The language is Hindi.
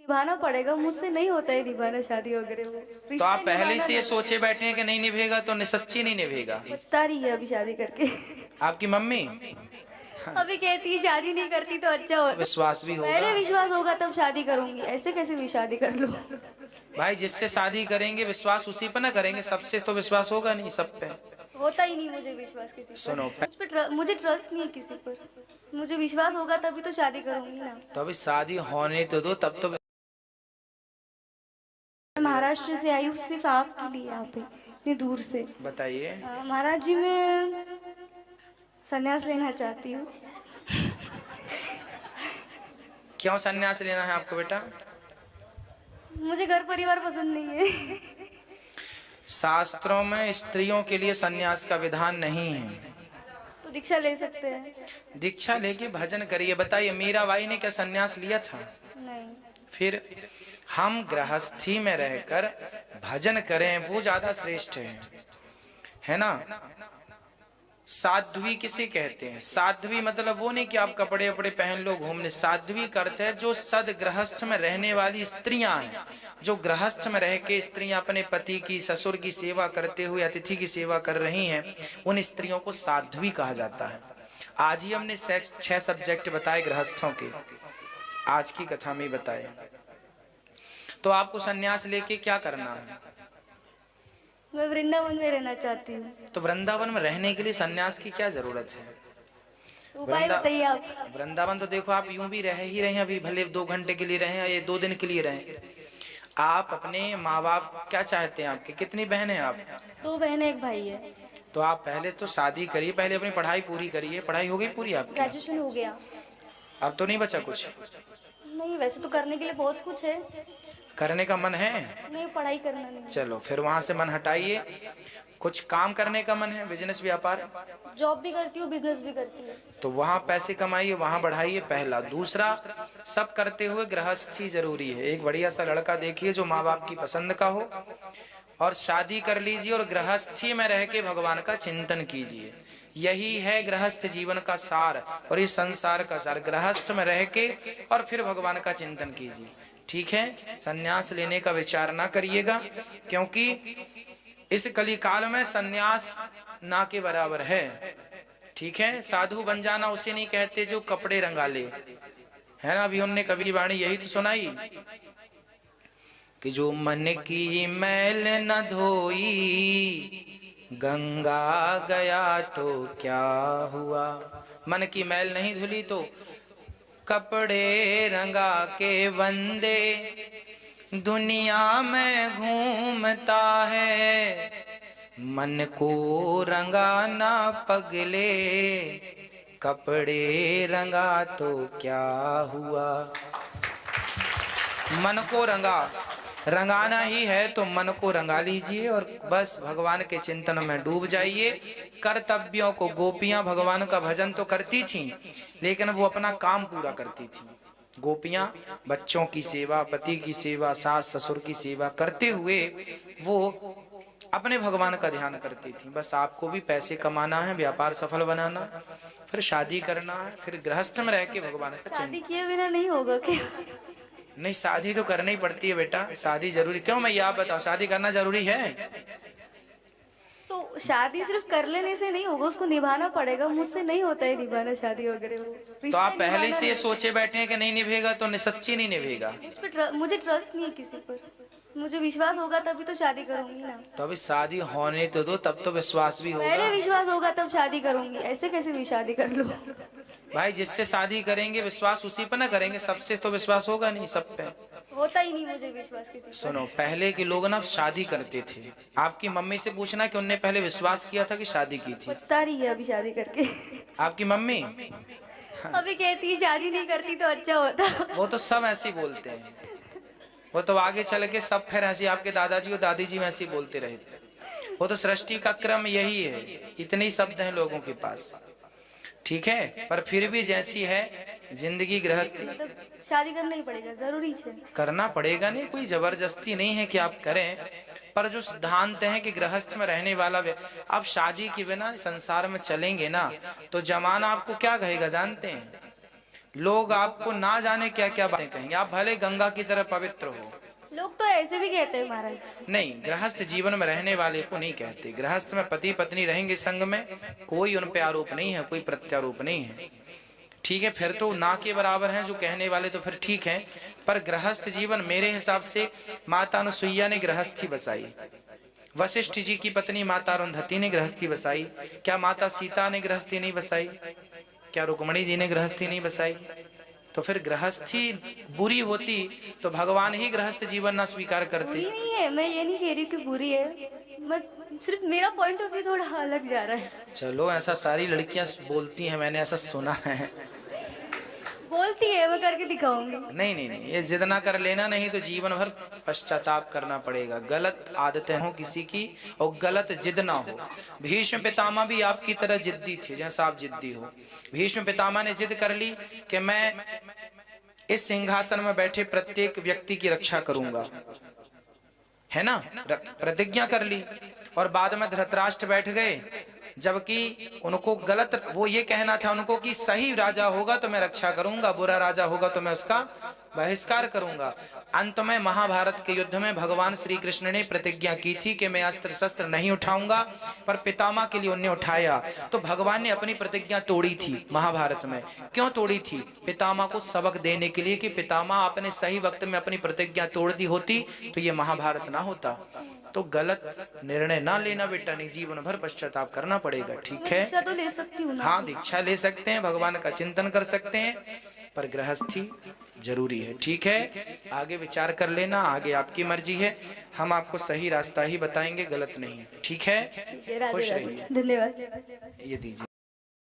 निभाना पड़ेगा, मुझसे नहीं होता है निभाना शादी वगैरह वो तो रिश्ता आप ही पहले निभाना से ये नहीं। सोचे बैठे हैं कि नहीं निभेगा, तो सच्ची नहीं निभेगा। पछता रही है अभी शादी करके। आपकी मम्मी अभी कहती है शादी नहीं करती तो अच्छा तो होता। विश्वास भी होगा। पहले विश्वास होगा तब शादी करूंगी, ऐसे कैसे भी शादी कर लो। भाई जिससे शादी करेंगे विश्वास उसी पर ना करेंगे, सबसे तो विश्वास होगा नहीं, सब पे। होता ही नहीं मुझे विश्वास किसी पर। सुनो, मुझ पे मुझे ट्रस्ट नहीं है किसी पर। मुझे विश्वास होगा तभी तो शादी करूंगी ना। तो अभी शादी होने तो दो, तब तो। मैं महाराष्ट्र से आई हूँ सिर्फ आपके लिए, यहाँ पे इतनी दूर से। बताइए। महाराज जी मैं संन्यास लेना चाहती हूँ। क्यों संन्यास लेना है आपको बेटा? मुझे घर परिवार पसंद नहीं है। शास्त्रों में स्त्रियों के लिए संन्यास का विधान नहीं है। तो दीक्षा ले सकते हैं? दीक्षा लेके भजन करिए। बताइए, मीराबाई ने क्या संन्यास लिया था? नहीं। फिर हम गृहस्थी में रहकर भजन करें, वो ज्यादा श्रेष्ठ है ना। साध्वी किसे कहते हैं? साध्वी मतलब वो नहीं कि आप कपड़े वपड़े पहन लो घूम ले। साध्वी का अर्थ है जो सद गृहस्थ में रहने वाली स्त्रियां हैं। जो गृहस्थ में रह के स्त्रियां अपने पति की, ससुर की सेवा करते हुए अतिथि की सेवा कर रही हैं, उन स्त्रियों को साध्वी कहा जाता है। आज ही हमने 6 सब्जेक्ट बताए गृहस्थों के, आज की कथा में बताए। तो आपको सन्यास लेके क्या करना है? मैं वृंदावन में रहना चाहती हूँ। तो वृंदावन में रहने के लिए सन्यास की क्या जरूरत है? उपाय बताइए आप। वृंदावन तो देखो, आप यूं भी रह ही रहे हैं, अभी भले 2 घंटे के लिए रहे हैं या 2 दिन के लिए रहे। आप अपने माँ बाप क्या चाहते हैं? आपके कितनी बहन है? आप 2 बहनें 1 भाई है। तो आप पहले तो शादी करिए, पहले अपनी पढ़ाई पूरी करिए। पढ़ाई हो गई पूरी आपकी? ग्रेजुएशन हो गया। अब तो नहीं बचा कुछ? नहीं, वैसे तो करने के लिए बहुत कुछ है। करने का मन है? नहीं, पढ़ाई करना नहीं। चलो फिर वहां से मन हटाइए। कुछ काम करने का मन है, बिजनेस व्यापार? जॉब भी करती हूँ, बिजनेस भी करती हूँ। तो वहां पैसे कमाइए, वहां बढ़ाइए, पहला। दूसरा, सब करते हुए गृहस्थी जरूरी है। एक बढ़िया सा लड़का देखिए जो माँ बाप की पसंद का हो, और शादी कर लीजिए, और गृहस्थी में रह के भगवान का चिंतन कीजिए। यही है गृहस्थ जीवन का सार और इस संसार का सार। गृहस्थ में रह के और फिर भगवान का चिंतन कीजिए, ठीक है। सन्यास लेने का विचार ना करिएगा, क्योंकि इस कलिकाल में सन्यास ना के बराबर है, ठीक है। साधु बन जाना उसे नहीं कहते जो कपड़े रंगा ले, है ना। अभी उनने कबीर वाणी यही तो सुनाई कि जो मन की मैल न धोई, गंगा गया तो क्या हुआ। मन की मैल नहीं धुली तो कपड़े रंगा के बंदे दुनिया में घूमता है। मन को रंगाना पगले, कपड़े रंगा तो क्या हुआ। मन को रंगाना ही है तो मन को रंगा लीजिए और बस भगवान के चिंतन में डूब जाइए। कर्तव्यों को, गोपियां भगवान का भजन तो करती थीं, लेकिन वो अपना काम पूरा करती थीं। गोपियां बच्चों की सेवा, पति की सेवा, सास ससुर की सेवा करते हुए वो अपने भगवान का ध्यान करती थी। बस आपको भी पैसे कमाना है, व्यापार सफल बनाना, फिर शादी करना है, फिर गृहस्थ में रह के भगवान का शादी चिंतन। किए बिना नहीं होगा क्या? नहीं, शादी तो करनी पड़ती है बेटा, शादी जरूरी। क्यों मैं आप बताओ, शादी करना जरूरी है? तो शादी सिर्फ कर लेने से नहीं होगा, उसको निभाना पड़ेगा। मुझसे नहीं होता है निभाना शादी वगैरह वो तो रिश्ता आप ही पहले निभाना से ये नहीं। सोचे बैठे हैं कि नहीं निभेगा, तो सच्ची नहीं निभेगा। मुझे ट्रस्ट नहीं है किसी पर। मुझे विश्वास होगा तभी तो शादी करूंगी ना। तो अभी शादी होने तो दो, तब तो विश्वास भी पहले होगा। विश्वास होगा तब शादी करूंगी, ऐसे कैसे भी शादी कर लो। भाई जिससे शादी करेंगे विश्वास उसी पर ना करेंगे, सबसे तो विश्वास होगा नहीं, सब पे। होता ही नहीं मुझे विश्वास किसी पर। सुनो, पहले के लोग ना शादी करते थे। आपकी मम्मी से पूछना कि उनने पहले विश्वास किया था कि शादी की थी। पछता रही है अभी शादी करके। आपकी मम्मी अभी कहती है शादी नहीं करती तो अच्छा होता। वो तो सब ऐसे ही बोलते हैं। वो तो आगे चल के सब फिर ऐसे, आपके दादाजी और दादी जी ऐसे ही बोलते रहे। वो तो सृष्टि का क्रम यही है, इतने ही शब्द हैं लोगों के पास, ठीक है। पर फिर भी जैसी है जिंदगी गृहस्थी, मतलब शादी करना ही पड़ेगा, जरूरी है। करना पड़ेगा। नहीं, कोई जबरदस्ती नहीं है कि आप करें, पर जो सिद्धांत है कि गृहस्थ में रहने वाला आप शादी के बिना संसार में चलेंगे ना, तो जमाना आपको क्या कहेगा जानते हैं? लोग आपको ना जाने क्या क्या बातें कहेंगे, आप भले गंगा की तरह पवित्र हो। लोग तो ऐसे भी कहते हैं महाराज। नहीं, गृहस्थ जीवन में रहने वाले को नहीं कहते। गृहस्थ में पति पत्नी रहेंगे संग में, कोई उन पे आरोप नहीं है, कोई प्रत्यारोप नहीं है, ठीक है। फिर तो ना के बराबर हैं जो कहने वाले, तो फिर ठीक है। पर गृहस्थ जीवन मेरे हिसाब से माता अनुसुईया ने गृहस्थी बसाई, वशिष्ठ जी की पत्नी माता अरुंधति ने गृहस्थी बसाई, क्या माता सीता ने गृहस्थी नहीं बसाई, क्या रुक्मणी जी ने गृहस्थी नहीं बसाई? तो फिर गृहस्थी बुरी होती तो भगवान ही गृहस्थ जीवन ना स्वीकार करते। बुरी नहीं है, मैं ये नहीं कह रही कि बुरी है, मैं सिर्फ मेरा पॉइंट ऑफ व्यू थोड़ा अलग जा रहा है। चलो, ऐसा सारी लड़कियां बोलती हैं, मैंने ऐसा सुना है। बोलती है, मैं करके दिखाऊंगी। नहीं नहीं नहीं, ये जिद ना कर लेना, नहीं तो जीवन भर पश्चाताप करना पड़ेगा। गलत आदतें हो किसी की और गलत जिद ना हो। भीष्म पितामह भी आपकी तरह जिद्दी थे, जैसा आप जिद्दी हो। भीष्म पितामह ने जिद कर ली कि मैं इस सिंहासन में बैठे प्रत्येक व्यक्ति की रक्षा करूंगा, है ना, प्रतिज्ञा कर ली। और बाद में धृतराष्ट्र बैठ गए, जबकि उनको गलत, वो ये कहना था उनको कि सही राजा होगा तो मैं रक्षा करूंगा, बुरा राजा होगा तो मैं उसका बहिष्कार करूंगा। अंत में महाभारत के युद्ध में भगवान श्री कृष्ण ने प्रतिज्ञा की थी कि मैं अस्त्र शस्त्र नहीं उठाऊंगा, पर पितामह के लिए उन्हें उठाया। तो भगवान ने अपनी प्रतिज्ञा तोड़ी थी महाभारत में। क्यों तोड़ी थी? पितामह को सबक देने के लिए कि पितामह आपने सही वक्त में अपनी प्रतिज्ञा तोड़ दी होती तो ये महाभारत ना होता। तो गलत निर्णय ना लेना बेटा, नहीं, जीवन भर पश्चाताप करना पड़ेगा, ठीक है। दीक्षा तो ले सकती हूँ ना? हाँ, दीक्षा ले सकते हैं, भगवान का चिंतन कर सकते हैं, पर गृहस्थी जरूरी है, ठीक है। आगे विचार कर लेना, आगे आपकी मर्जी है, हम आपको सही रास्ता ही बताएंगे, गलत नहीं, ठीक है। राधे खुश राधे, रहिए। धन्यवाद। ये दीजिए।